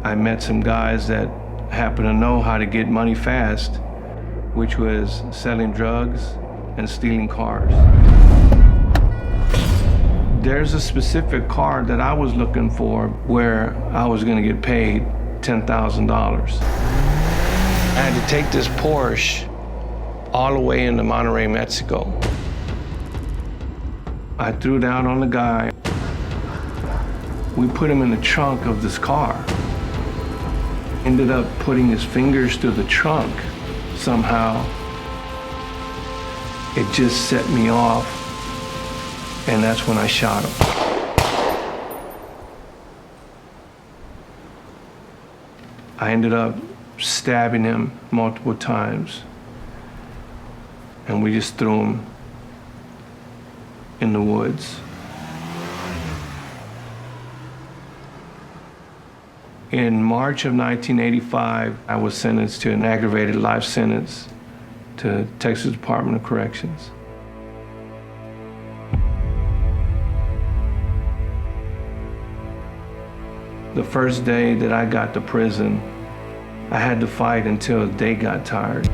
I met some guys that happened to know how to get money fast, which was selling drugs and stealing cars. There's a specific car that I was looking for where I was gonna get paid $10,000. I had to take this Porsche all the way into Monterrey, Mexico. I threw down on the guy. We put him in the trunk of this car. Ended up putting his fingers through the trunk somehow. It just set me off, and that's when I shot him. I ended up stabbing him multiple times, and we just threw him in the woods. In March of 1985, I was sentenced to an aggravated life sentence to Texas Department of Corrections. The first day that I got to prison, I had to fight until they got tired.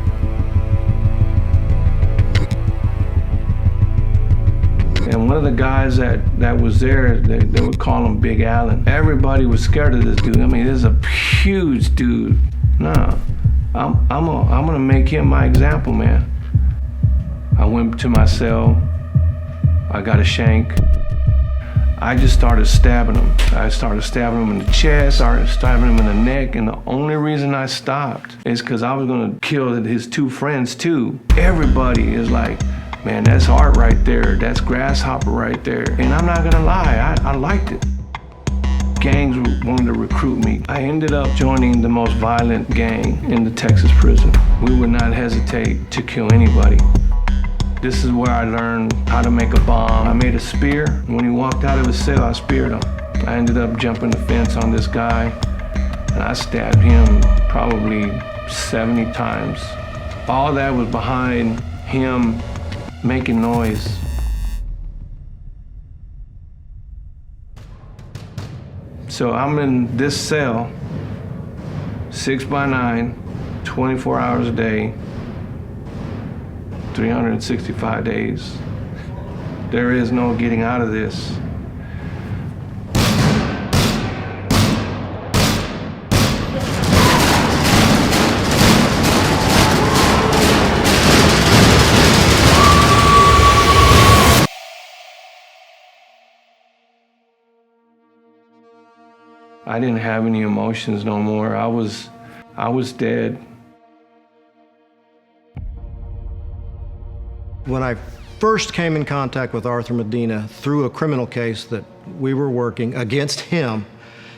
And one of the guys that was there, they would call him Big Allen. Everybody was scared of this dude. I mean, this is a huge dude. No, I'm gonna make him my example, man. I went to my cell. I got a shank. I just started stabbing him. I started stabbing him in the chest, started stabbing him in the neck, and the only reason I stopped is because I was gonna kill his two friends too. Everybody is like, man, that's art right there. That's Grasshopper right there. And I'm not gonna lie, I liked it. Gangs wanted to recruit me. I ended up joining the most violent gang in the Texas prison. We would not hesitate to kill anybody. This is where I learned how to make a bomb. I made a spear. When he walked out of his cell, I speared him. I ended up jumping the fence on this guy, and I stabbed him probably 70 times. All that was behind him making noise. So I'm in this cell, 6x9, 24 hours a day, 365 days. There is no getting out of this. I didn't have any emotions no more. I was dead. When I first came in contact with Arthur Medina through a criminal case that we were working against him,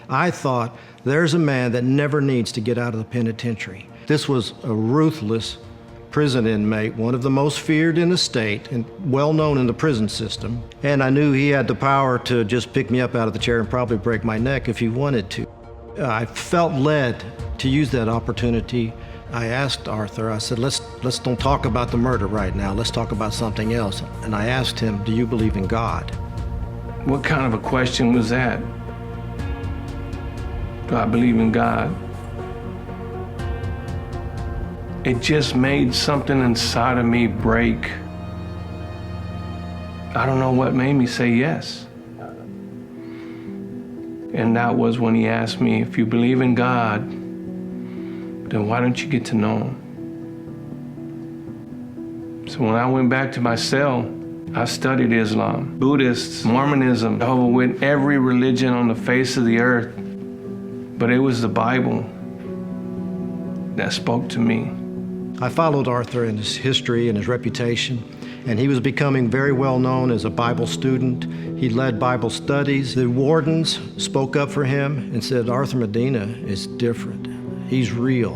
I thought, there's a man that never needs to get out of the penitentiary. This was a ruthless prison inmate, one of the most feared in the state and well known in the prison system. And I knew he had the power to just pick me up out of the chair and probably break my neck if he wanted to. I felt led to use that opportunity. I asked Arthur, I said, let's don't talk about the murder right now. Let's talk about something else. And I asked him, do you believe in God? What kind of a question was that? Do I believe in God? It just made something inside of me break. I don't know what made me say yes. And that was when he asked me, if you believe in God, then why don't you get to know him? So when I went back to my cell, I studied Islam, Buddhists, Mormonism, Jehovah's Witness, every religion on the face of the earth. But it was the Bible that spoke to me. I followed Arthur in his history and his reputation, and he was becoming very well known as a Bible student. He led Bible studies. The wardens spoke up for him and said, Arthur Medina is different. He's real.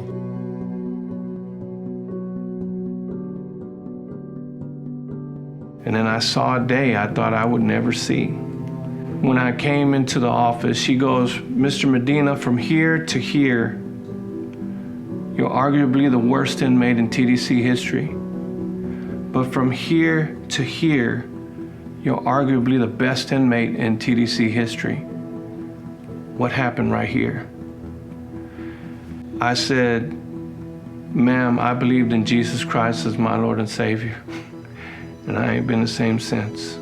And then I saw a day I thought I would never see. When I came into the office, she goes, Mr. Medina, from here to here, you're arguably the worst inmate in TDC history. But from here to here, you're arguably the best inmate in TDC history. What happened right here? I said, ma'am, I believed in Jesus Christ as my Lord and Savior, and I ain't been the same since.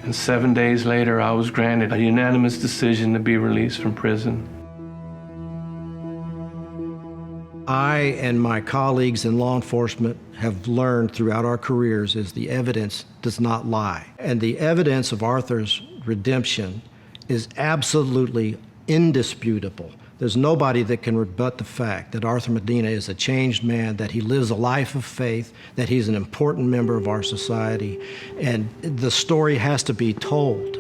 And 7 days later, I was granted a unanimous decision to be released from prison. I and my colleagues in law enforcement have learned throughout our careers is the evidence does not lie. And the evidence of Arthur's redemption is absolutely indisputable. There's nobody that can rebut the fact that Arthur Medina is a changed man, that he lives a life of faith, that he's an important member of our society, and the story has to be told.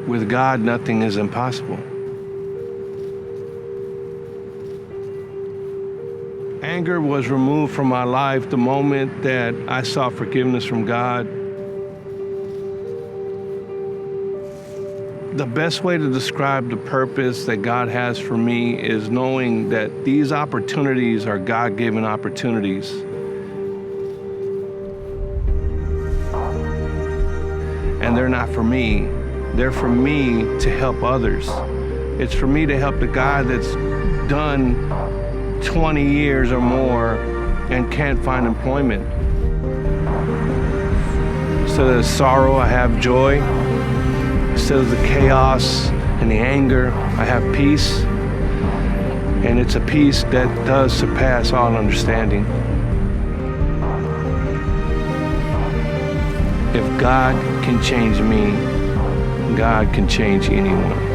With God, nothing is impossible. Anger was removed from my life the moment that I sought forgiveness from God. The best way to describe the purpose that God has for me is knowing that these opportunities are God-given opportunities. And they're not for me. They're for me to help others. It's for me to help the guy that's done 20 years or more and can't find employment. Instead of the sorrow, I have joy. Instead of the chaos and the anger, I have peace. And it's a peace that does surpass all understanding. If God can change me, God can change anyone.